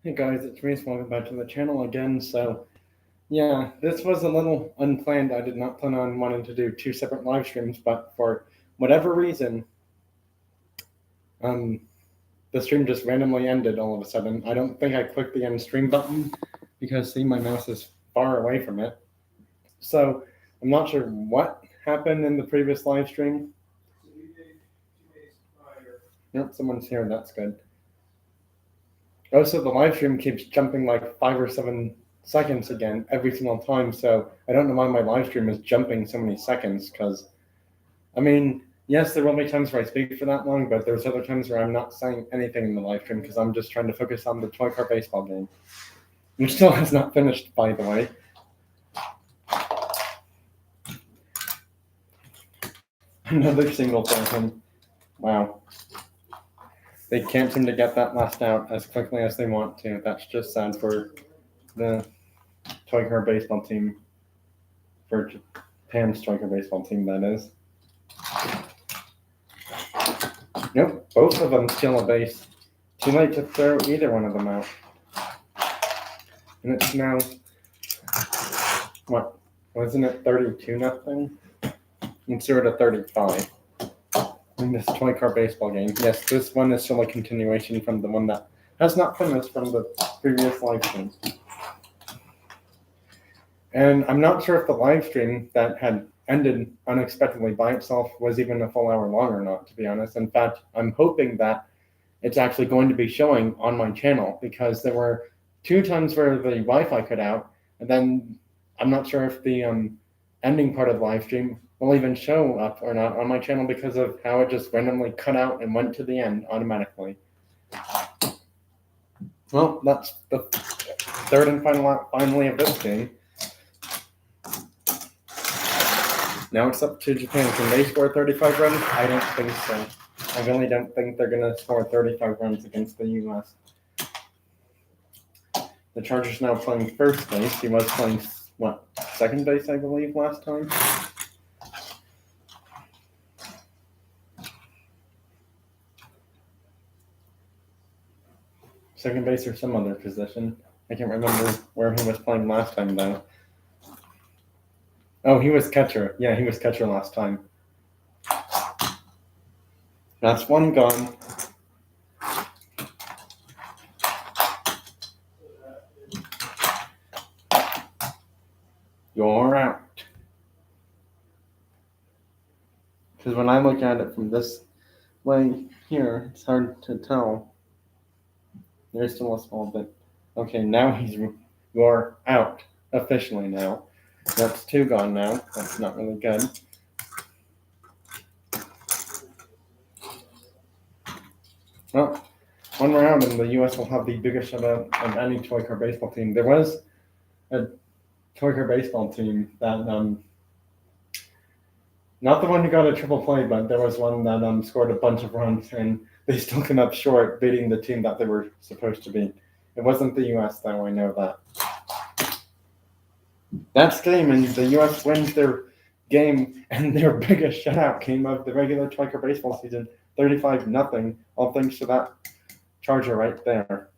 Hey guys, it's Reese. Welcome back to the channel again. So, yeah, this was a little unplanned. I did not plan on wanting to do two separate live streams, but for whatever reason, um, the stream just randomly ended all of a sudden. I don't think I clicked the end stream button because, see, my mouse is far away from it. So, I'm not sure what happened in the previous live stream. Yep, someone's here. That's good. Also, the live stream keeps jumping like 5 or 7 seconds again every single time. So I don't know why my live stream is jumping so many seconds. Because, I mean, yes, there will be times where I speak for that long, but there's other times where I'm not saying anything in the live stream because I'm just trying to focus on the toy car baseball game, which still has not finished, by the way. Another single for him. Wow. They can't seem to get that last out as quickly as they want to. That's just sad for the toy car baseball team. For Japan's toy car baseball team, that is. Nope, both of them steal a base. Too late to throw either one of them out. And it's now, what, wasn't it 32-0? It's 0-35 in this toy car baseball game. Yes, this one is still a continuation from the one that has not finished from the previous live stream. And I'm not sure if the live stream that had ended unexpectedly by itself was even a full hour long or not, to be honest. In fact, I'm hoping that it's actually going to be showing on my channel because there were 2 times where the Wi-Fi cut out, and then I'm not sure if the ending part of the live stream will even show up or not on my channel because of how it just randomly cut out and went to the end automatically. Well, that's the third and finally of this game. Now it's up to Japan. Can they score 35 runs? I don't think so. I really don't think they're going to score 35 runs against the U.S. The Chargers now playing first base. He was playing, what, second base, I believe, last time? Second base or some other position. I can't remember where he was playing last time, though. Oh, he was catcher. Yeah, he was catcher last time. That's one gone. You're out. Because when I look at it from this way here, it's hard to tell. There's still a small bit. Okay, now you're out officially now. That's 2 gone now. That's not really good. Well, one round and the U.S. will have the biggest shutout of any toy car baseball team. There was a toy car baseball team that, not the one who got a triple play, but there was one that scored a bunch of runs and they still came up short beating the team that they were supposed to beat. It wasn't the U.S. though, I know that. That's game, and the U.S. wins their game, and their biggest shutout came of the regular toy car baseball season, 35-0, all thanks to that Charger right there.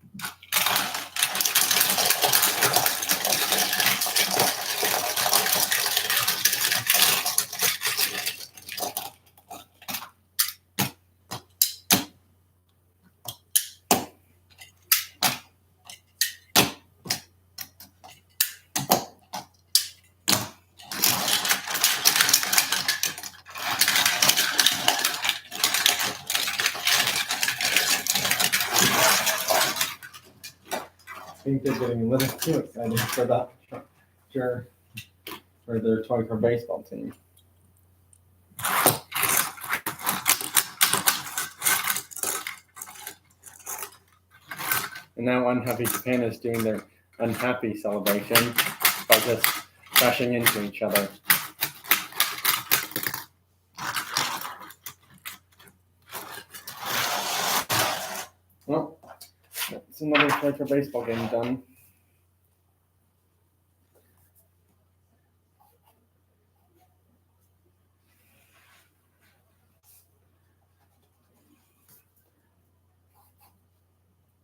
I think they're getting a little too excited for that Charger for their toy car baseball team. And now Unhappy Japan is doing their unhappy celebration by just crashing into each other. Well, that's another toy car baseball game done.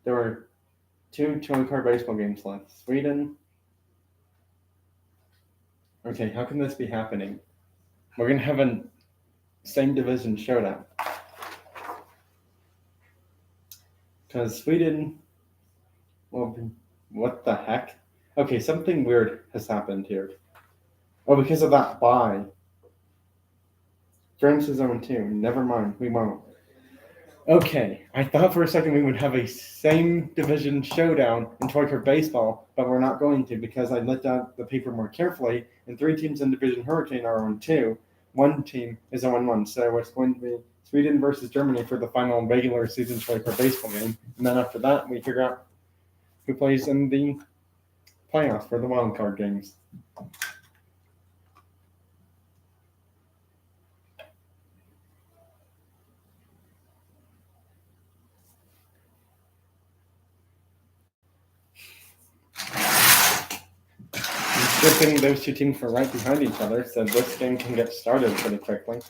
There were 2 toy car baseball games left. Sweden. Okay, how can this be happening? We're going to have a same division showdown. Because Sweden, well, what the heck? Okay, something weird has happened here. Oh, because of that bye. France is 0-2. Never mind, we won't. Okay, I thought for a second we would have a same division showdown in toy car baseball, but we're not going to because I looked at the paper more carefully, and 3 teams in Division Hurricane are 0-2. 1 team is 0-1, so it's going to be Sweden versus Germany for the final regular season toy car baseball game, and then after that we figure out who plays in the playoffs for the wild card games. Good those 2 teams were right behind each other, so this game can get started pretty quickly.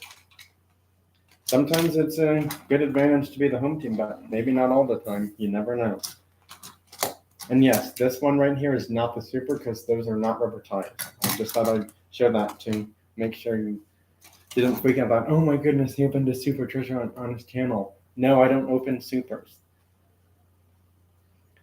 Sometimes it's a good advantage to be the home team, but maybe not all the time. You never know. And yes, this one right here is not the super because those are not rubber tires. I just thought I'd show that to make sure you didn't freak out about, oh my goodness, he opened a super treasure on his channel. No, I don't open supers.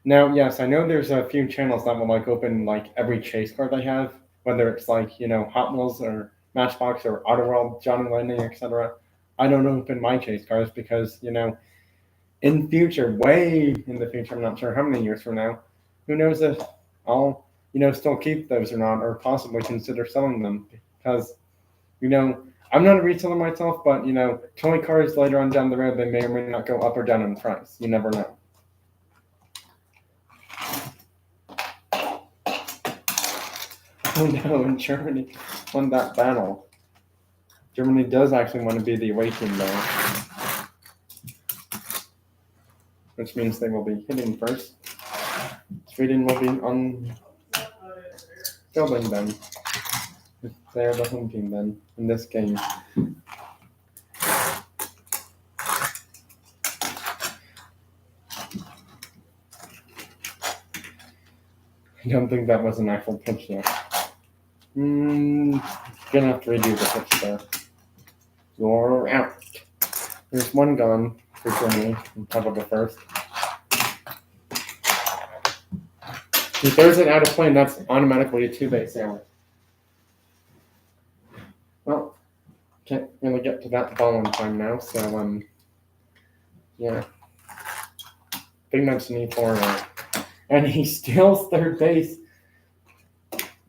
Now, yes, I know there's a few channels that will open every chase card they have, whether it's Hot Wheels or Matchbox or Auto World, Johnny Lightning, etc. I don't open my chase cards because, in future, way in the future, I'm not sure how many years from now, who knows if I'll, still keep those or not, or possibly consider selling them because, I'm not a retailer myself, but, toy cars later on down the road, they may or may not go up or down in price. You never know. Oh no, and Germany won that battle. Germany does actually want to be the away team though. Which means they will be hitting first. Sweden will be on fielding them. They are the home team then in this game. I don't think that was an actual pitch yet. Gonna have to redo the pitch there. You're out. There's 1 gone for Germany on top of the first. He throws it out of play, and that's automatically a 2-base error. Well, can't really get to that ball in time now, so yeah. I think that's an E4 error. And he steals third base.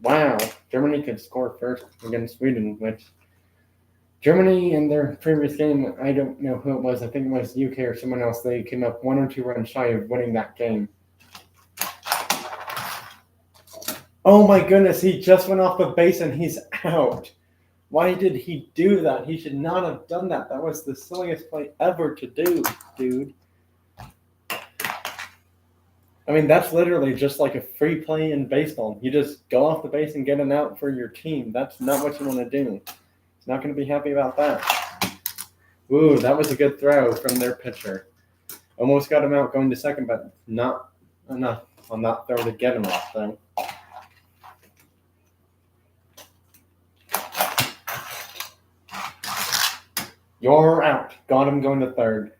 Wow, Germany could score first against Sweden, which Germany in their previous game, I don't know who it was, I think it was UK or someone else, they came up 1 or 2 runs shy of winning that game. Oh my goodness, he just went off the base and he's out. Why did he do that? He should not have done that. That was the silliest play ever to do, dude. I mean, that's literally just like a free play in baseball. You just go off the base and get an out for your team. That's not what you want to do. He's not going to be happy about that. Ooh, that was a good throw from their pitcher. Almost got him out going to second, but not enough on that throw to get him off, though. You're out. Got him going to third.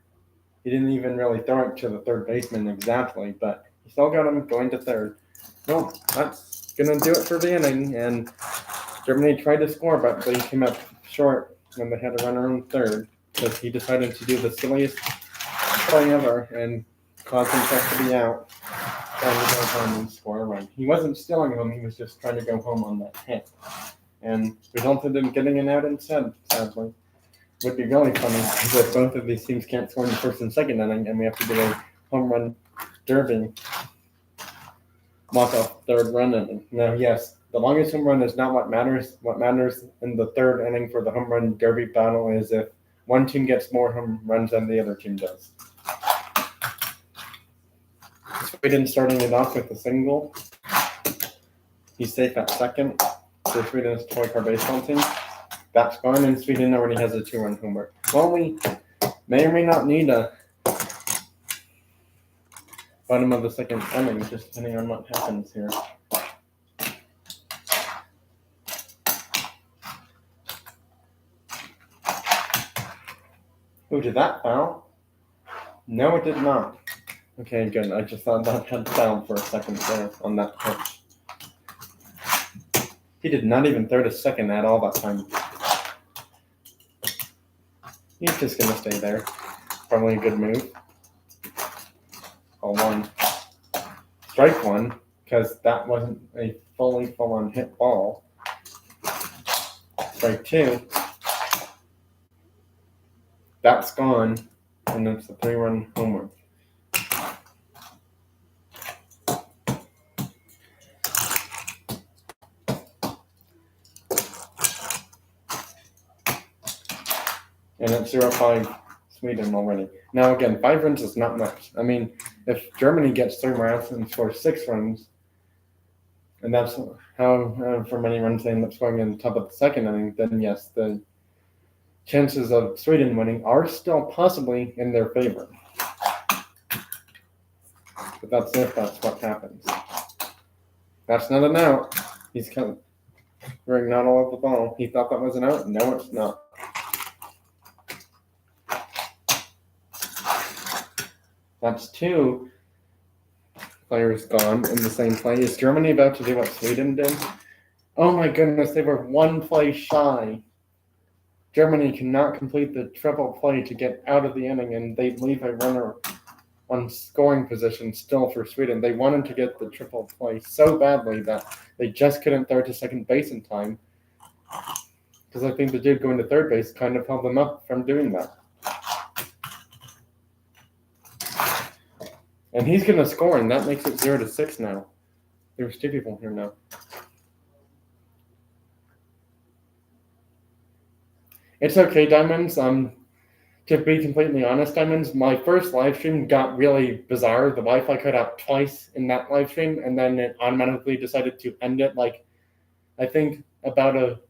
He didn't even really throw it to the third baseman exactly, but he still got him going to third. Well, that's going to do it for the inning, and Germany tried to score, but they came up short when they had a runner on third because he decided to do the silliest play ever and caused himself to be out, trying to go home and score a run. He wasn't stealing home, he was just trying to go home on that hit, and resulted in getting an out instead, sadly. Would be really funny if both of these teams can't score in the first and second inning, and we have to do a home run derby walk-off third run inning. Now, yes, the longest home run is not what matters. What matters in the third inning for the home run derby battle is if one team gets more home runs than the other team does. Sweden starting it off with a single. He's safe at second for Sweden's toy car baseball team. That's gone, and Sweden already has a 2-run homer. Well, we may or may not need a bottom of the second inning, just depending on what happens here. Oh, did that foul? No, it did not. Okay, good. I just thought that had fouled for a second there on that pitch. He did not even throw to second at all that time. He's just going to stay there. Probably a good move. Ball one. Strike one, because that wasn't a fully full-on hit ball. Strike two. That's gone, and it's a 3-run homer. And it's 0-5 Sweden already. Now again, 5 runs is not much. I mean, if Germany gets 3 more outs and scores 6 runs, and that's however many runs they end up scoring in the top of the second inning, then yes, the chances of Sweden winning are still possibly in their favor. But that's if that's what happens. That's not an out. He's kind of wearing not all of the ball. He thought that was an out. No, it's not. That's 2 players gone in the same play. Is Germany about to do what Sweden did? Oh my goodness, they were 1 play shy. Germany cannot complete the triple play to get out of the inning, and they leave a runner on scoring position still for Sweden. They wanted to get the triple play so badly that they just couldn't throw to second base in time, because I think the dude going to third base kind of held them up from doing that. And he's going to score, and that makes it 0-6 now. There's 2 people here now. It's okay, Diamonds. To be completely honest, Diamonds, my first live stream got really bizarre. The Wi-Fi cut out twice in that live stream, and then it automatically decided to end it. Like, I think about a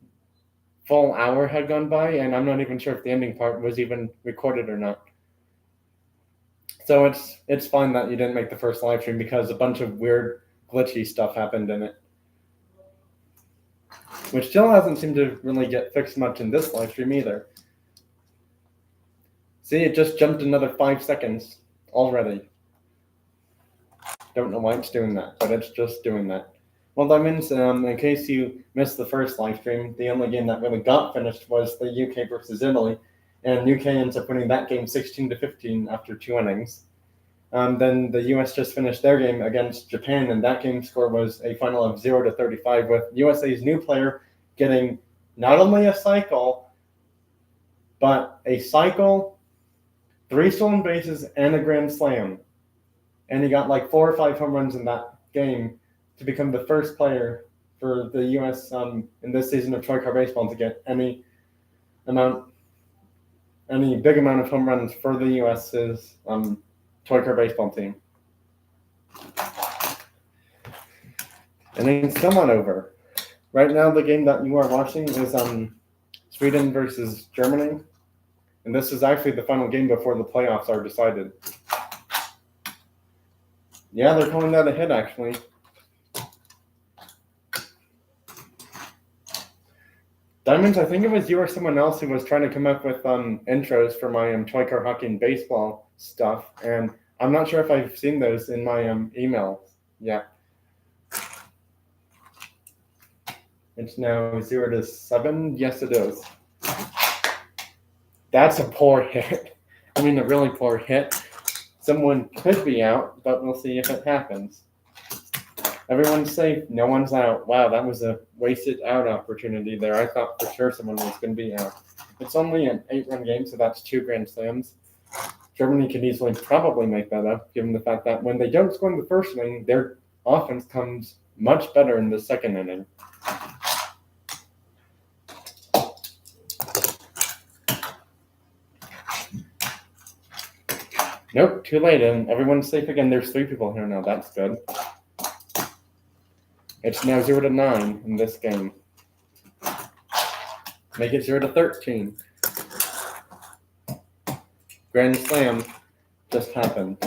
full hour had gone by, and I'm not even sure if the ending part was even recorded or not. So it's fine that you didn't make the first live stream, because a bunch of weird glitchy stuff happened in it, which still hasn't seemed to really get fixed much in this live stream either. See, it just jumped another 5 seconds already. Don't know why it's doing that, but it's just doing that. Well, Diamonds, in case you missed the first live stream, the only game that really got finished was the UK versus Italy. And UK ends up winning that game 16-15 after 2 innings. Then the US just finished their game against Japan, and that game score was a final of 0-35, with USA's new player getting not only a cycle, but a cycle, 3 stolen bases, and a grand slam. And he got like 4 or 5 home runs in that game to become the first player for the US in this season of Troy Car Baseball to get any big amount of home runs for the US's Toy Car Baseball team. And it's still not over. Right now, the game that you are watching is Sweden versus Germany. And this is actually the final game before the playoffs are decided. Yeah, they're calling that a hit, actually. Diamonds, I think it was you or someone else who was trying to come up with intros for my Toy Car Hockey and Baseball stuff, and I'm not sure if I've seen those in my emails yet. It's now 0-7. Yes, it is. That's a poor hit. I mean, a really poor hit. Someone could be out, but we'll see if it happens. Everyone's safe. No one's out. Wow, that was a wasted out opportunity there. I thought for sure someone was going to be out. It's only an 8-run game, so that's 2 grand slams. Germany can easily probably make that up, given the fact that when they don't score in the first inning, their offense comes much better in the second inning. Nope, too late, and everyone's safe again. There's 3 people here now. That's good. It's now 0-9 in this game. Make it 0-13. Grand slam just happened.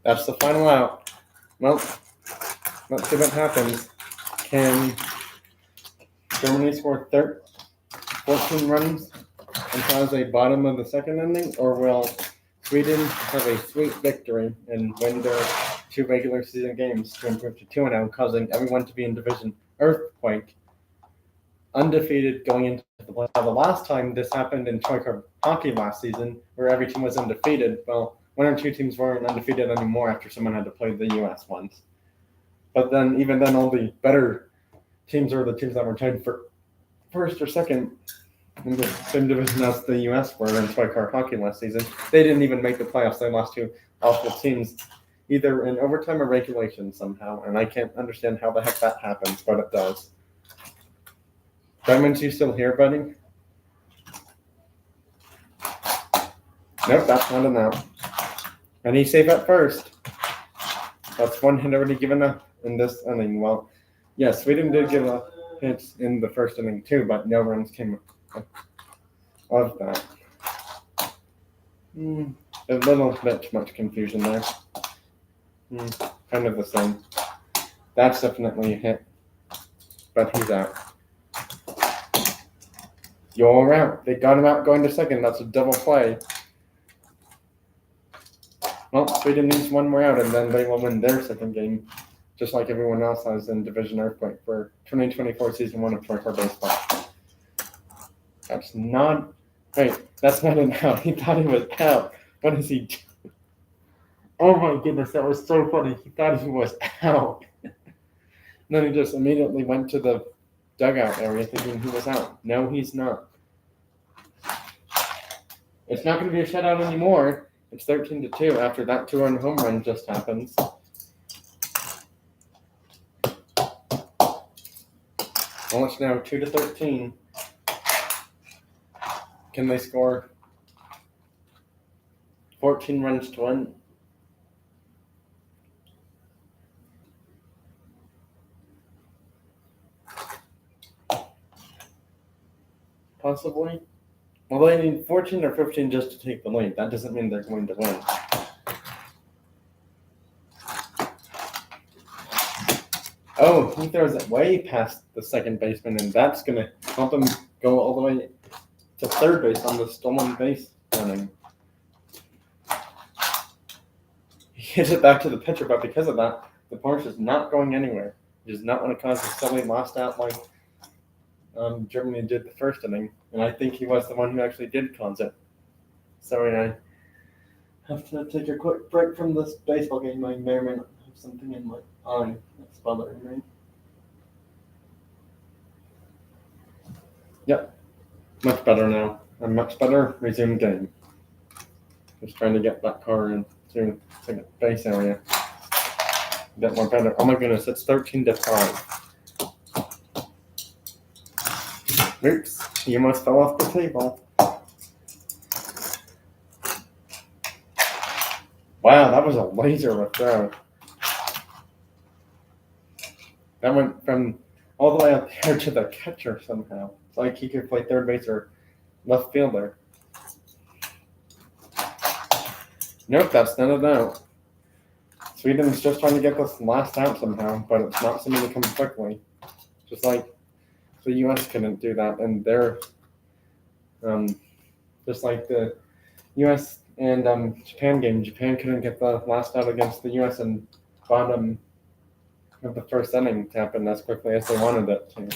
That's the final out. Well, let's see what happens. Can Germany score 14 runs and cause a bottom of the second inning, or will Sweden have a sweet victory and win their 2 regular season games to improve to 2-0, causing everyone to be in division earthquake, undefeated going into the playoffs? The last time this happened in Toy Car hockey last season, where every team was undefeated, well, 1 or 2 teams weren't undefeated anymore after someone had to play the U.S. ones. But then, even then, all the better teams are the teams that were tied for first or second in the same division as the U.S. were in Toy Car hockey last season. They didn't even make the playoffs. They lost to awful teams, either in overtime or regulation somehow. And I can't understand how the heck that happens, but it does. Diamonds, you still here, buddy? Nope, that's not an out. And he saved at first. That's 1 hit already given up in this inning. Well, yes, Sweden did give up hits in the first inning too, but no runs came of that. A little bit much confusion there. Kind of the same. That's definitely a hit, but he's out. You're out. They got him out going to second. That's a double play. Well, Sweden needs 1 more out, and then they will win their second game, just like everyone else has in Division Earthquake for 2024 Season 1 of Toy Car Baseball. That's not... Wait, that's not an out. He thought he was out. What is he doing? Oh my goodness, that was so funny. He thought he was out. Then he just immediately went to the dugout area thinking he was out. No, he's not. It's not going to be a shutout anymore. It's 13-2 after that 2-run home run just happens. Well, it's now 2-13. Can they score 14 runs to win? Possibly. Well, they need 14 or 15 just to take the lead. That doesn't mean they're going to win. Oh, he throws it way past the second baseman, and that's going to help him go all the way to third base on the stolen base running. He hits it back to the pitcher, but because of that, the punch is not going anywhere. He does not want to cause a silly lost out like Germany did the first inning, and I think he was the one who actually did cause it. Sorry, I have to take a quick break from this baseball game. I may or may not have something in my eye that's bothering me. Yep, much better now. I'm much better. Resume game. Just trying to get that car into the base area. A bit more better. Oh my goodness, it's 13-5. Oops, he almost fell off the table. Wow, that was a laser of a throw. That went from all the way up there to the catcher somehow. It's like he could play third base or left fielder. Nope, that's not a out. Sweden's just trying to get this last out somehow, but it's not something to come quickly. Just like the U.S. couldn't do that, and they're just like the U.S. and Japan game. Japan couldn't get the last out against the U.S. and bottom of the first inning to happen as quickly as they wanted it to.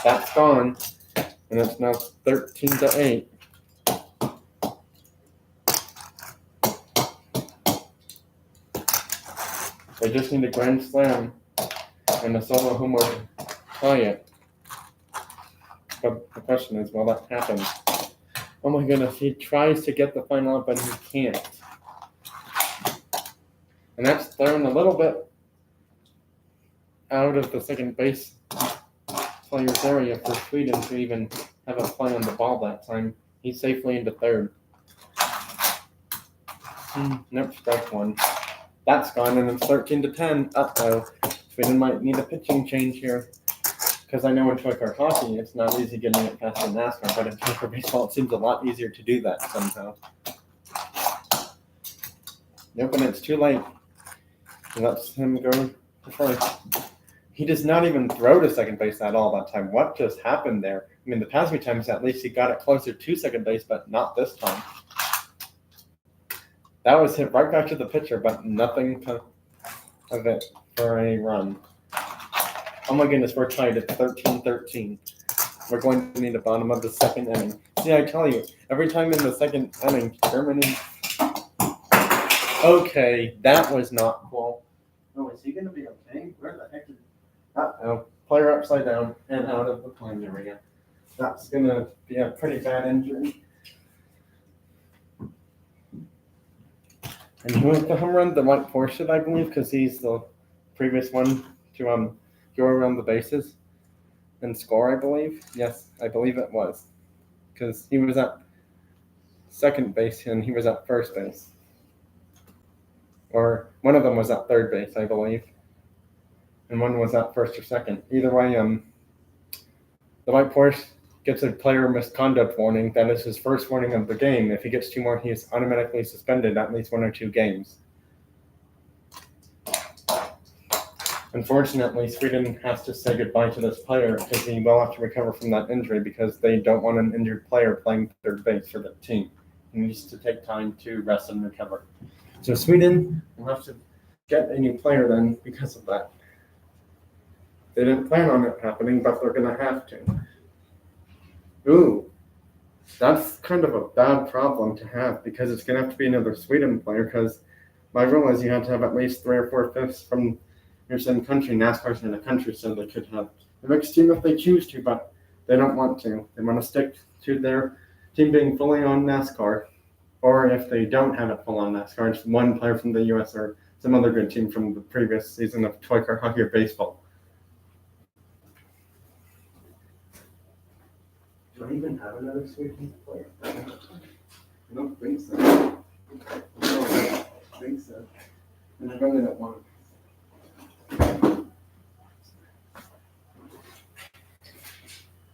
That's gone, and it's now 13-8. They just need a grand slam and a solo homer to tie it. But the question is, will that happen? Oh my goodness, he tries to get the final up, but he can't. And that's thrown a little bit out of the second base player's area for Sweden to even have a play on the ball that time. He's safely into third. Nope, strike one. That's gone, and it's 13-10. Uh-oh. Sweden might need a pitching change here. Because I know in Toy Car hockey, it's not easy getting it past in NASCAR, but in Toy Car baseball, it seems a lot easier to do that somehow. Nope, and it's too late. He lets him go to first. He does not even throw to second base at all that time. What just happened there? I mean, the past few times at least he got it closer to second base, but not this time. That was hit right back to the pitcher, but nothing of it for a run. Oh my goodness, we're tied at 13-13. We're going to need the bottom of the second inning. See, I tell you, every time in the second inning, Germany. Okay, that was not cool. Oh, is he going to be okay? Where the heck is... Uh-oh. Player upside down and out of the playing area. That's going to be a pretty bad injury. And who hit the home run? The White Porsche, I believe, because he's the previous one to go around the bases and score, I believe. Yes, I believe it was. Because he was at second base and he was at first base. Or one of them was at third base, I believe. And one was at first or second. Either way, the White Porsche gets a player misconduct warning. That is his first warning of the game. If he gets 2 more, he is automatically suspended at least 1 or 2 games. Unfortunately, Sweden has to say goodbye to this player because he will have to recover from that injury because they don't want an injured player playing third base for the team. He needs to take time to rest and recover. So Sweden will have to get a new player then because of that. They didn't plan on it happening, but they're going to have to. Ooh, that's kind of a bad problem to have because it's going to have to be another Sweden player because my rule is you have to have at least 3 or 4/5 from your same country. NASCAR's in a country, so they could have a mixed team if they choose to, but they don't want to. They want to stick to their team being fully on NASCAR. Or if they don't have it full on NASCAR, it's 1 player from the U.S. or some other good team from the previous season of toy car hockey or baseball. Do I even have another Sweden player? I don't think so. I don't think so. And I've only got 1.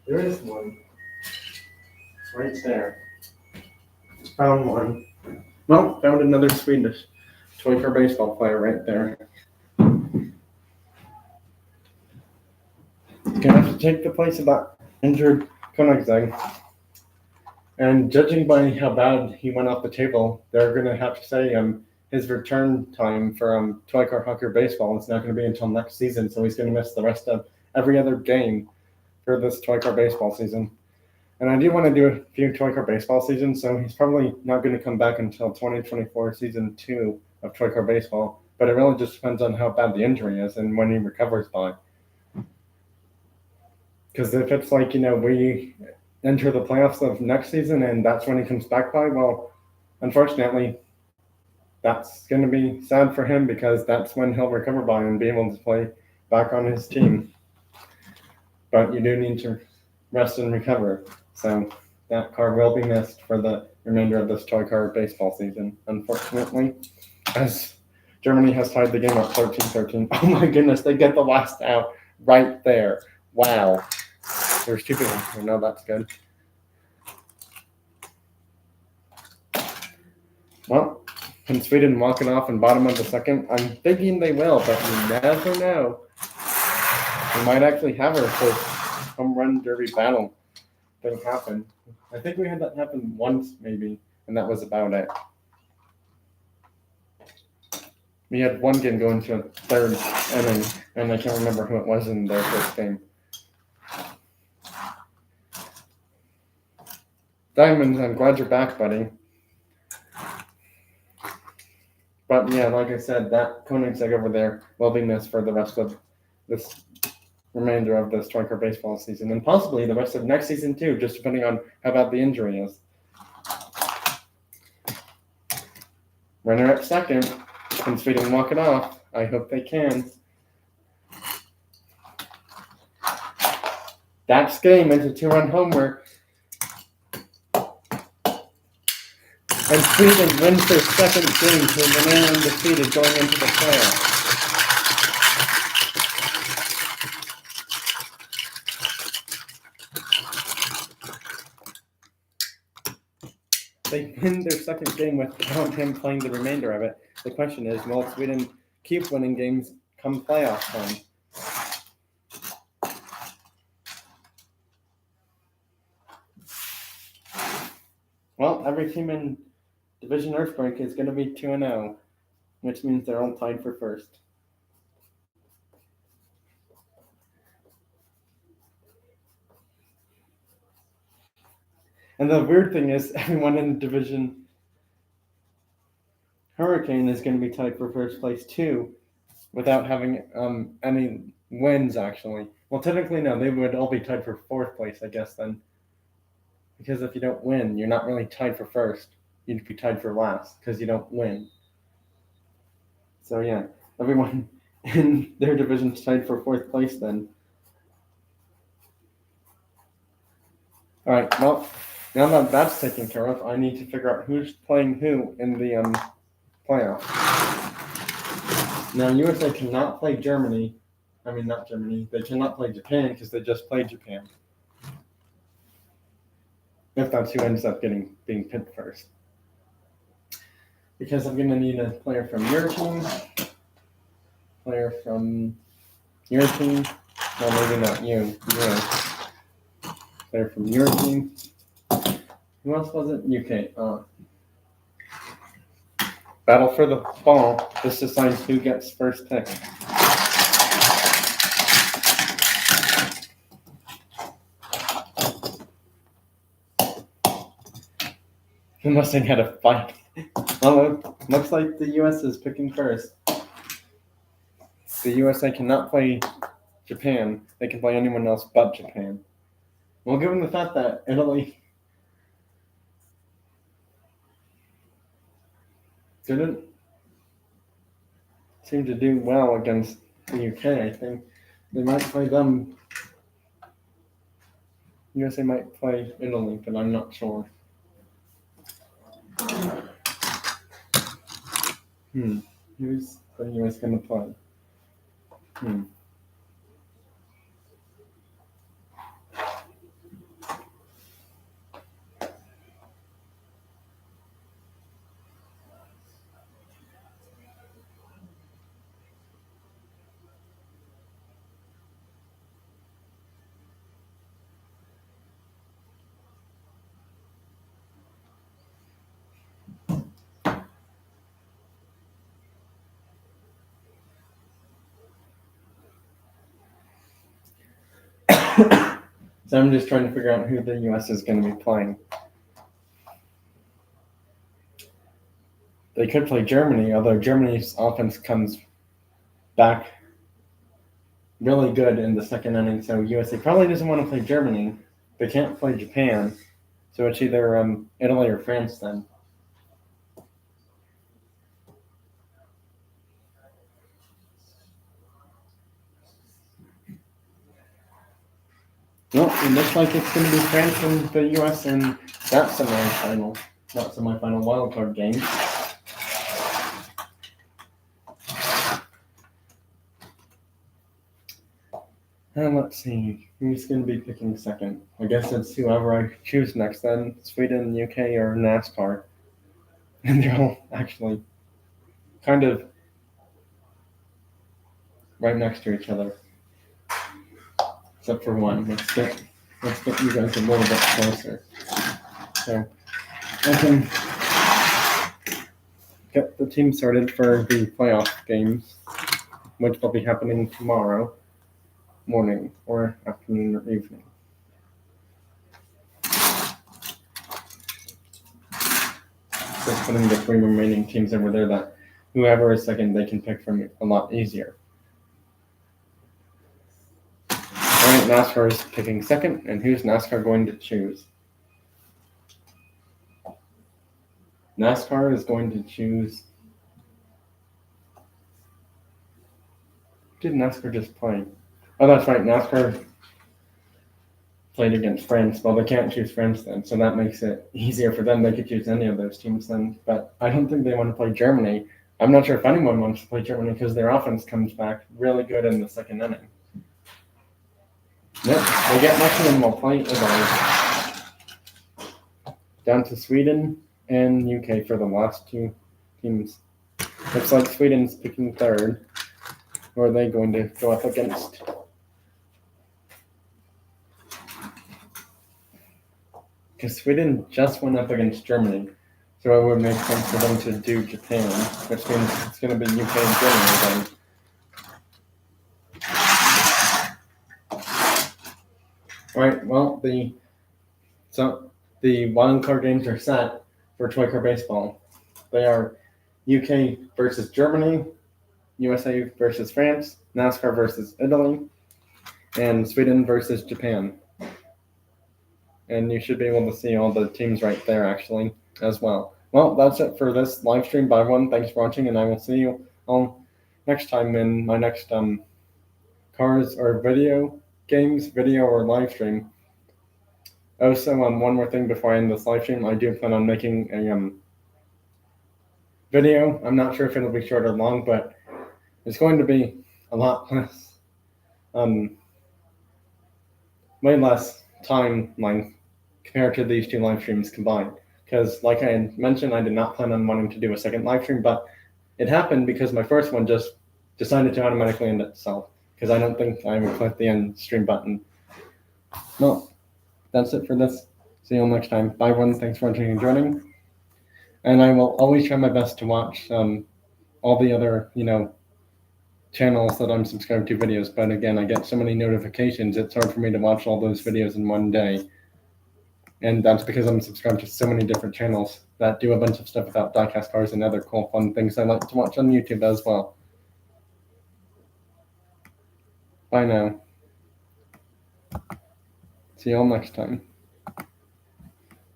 There is 1. Right there. Found 1. Well, found another Swedish toy car baseball player right there. Gonna have to take the place of that injured Koenigsegg. And judging by how bad he went off the table, they're gonna have to say his return time for toy car hockey or baseball is not gonna be until next season, so he's gonna miss the rest of every other game for this toy car baseball season. And I do want to do a few toy car baseball seasons, so he's probably not going to come back until 2024 season 2 of toy car baseball. But it really just depends on how bad the injury is and when he recovers by. Because if it's like, we enter the playoffs of next season and that's when he comes back by, well, unfortunately, that's going to be sad for him because that's when he'll recover by and be able to play back on his team. But you do need to rest and recover. So that card will be missed for the remainder of this toy car baseball season, unfortunately, as Germany has tied the game up 13-13. Oh my goodness, they get the last out right there. Wow. There's 2 people. I know that's good. Well, can Sweden walk it off in bottom of the second? I'm thinking they will, but you never know. We might actually have our first home run derby battle thing happen. I think we had that happen once, maybe, and that was about it. We had 1 game going to a 3rd inning, and I can't remember who it was in their first game. Diamond, I'm glad you're back, buddy. But yeah, like I said, that Koenigsegg over there will be missed for the rest of this remainder of this toy car baseball season, and possibly the rest of next season too, just depending on how bad the injury is. Runner at second. Can Sweden walk it off? I hope they can. That's game into 2-run homer. And Sweden wins their second game to remain undefeated going into the playoffs. They win their second game without him playing the remainder of it. The question is, will Sweden keep winning games come playoff time? Well, every team in Division Earthquake is going to be 2-0, which means they're all tied for first. And the weird thing is, everyone in Division Hurricane is going to be tied for first place too, without having any wins, actually. Well, technically, no, they would all be tied for fourth place, I guess, then. Because if you don't win, you're not really tied for first. You'd be tied for last because you don't win. So, yeah, everyone in their division's tied for fourth place then. All right, well, now that that's taken care of, I need to figure out who's playing who in the playoffs. Now, USA cannot play Germany. I mean, not Germany. They cannot play Japan because they just played Japan. If that's who ends up being picked first. Because I'm going to need a player from your team, player from your team, well, maybe not you, player from your team. Who else was it? UK. Battle for the ball. This decides who gets first pick. Unless they had a fight. Well, it looks like the US is picking first. The USA cannot play Japan. They can play anyone else but Japan. Well, given the fact that Italy didn't seem to do well against the UK, I think they might play them. USA might play Italy, but I'm not sure. Who's the US going to play? So I'm just trying to figure out who the US is going to be playing. They could play Germany, although Germany's offense comes back really good in the second inning, so USA probably doesn't want to play Germany. They can't play Japan, so it's either Italy or France then. Well, it looks like it's going to be France and the US in that semifinal, not semifinal wildcard game. And let's see, who's going to be picking second? I guess it's whoever I choose next then, Sweden, UK, or NASCAR. And they're all actually kind of right next to each other. Except for one. Let's get you guys a little bit closer. So I can get the team started for the playoff games, which will be happening tomorrow morning or afternoon or evening. So putting the 3 remaining teams over there, that whoever is second, they can pick from a lot easier. All right, NASCAR is picking second, and who's NASCAR going to choose? NASCAR is going to choose. Who did NASCAR just play? Oh, that's right. NASCAR played against France. Well, they can't choose France then, so that makes it easier for them. They could choose any of those teams then, but I don't think they want to play Germany. I'm not sure if anyone wants to play Germany because their offense comes back really good in the second inning. Yep, they get lucky and we'll play Italy. Down to Sweden and UK for the last 2 teams. Looks like Sweden's picking third. Who are they going to go up against? Because Sweden just went up against Germany, so it would make sense for them to do Japan, which means it's going to be UK and Germany then. Alright, well, the wildcard games are set for Toy Car Baseball. They are UK versus Germany, USA versus France, NASCAR versus Italy, and Sweden versus Japan. And you should be able to see all the teams right there, actually, as well. Well, that's it for this live stream by one. Thanks for watching, and I will see you all next time in my next cars or video games, video or live stream. Also, one more thing before I end this live stream, I do plan on making a video. I'm not sure if it'll be short or long, but it's going to be a lot less, way less time length compared to these two live streams combined. Because, like I had mentioned, I did not plan on wanting to do a second live stream, but it happened because my first one just decided to automatically end itself. Because I don't think I would click the end stream button. Well, that's it for this. See you all next time. Bye, everyone. Thanks for watching and joining. And I will always try my best to watch all the other, channels that I'm subscribed to videos. But again, I get so many notifications, it's hard for me to watch all those videos in one day. And that's because I'm subscribed to so many different channels that do a bunch of stuff about diecast cars and other cool, fun things I like to watch on YouTube as well. Bye now. See you all next time.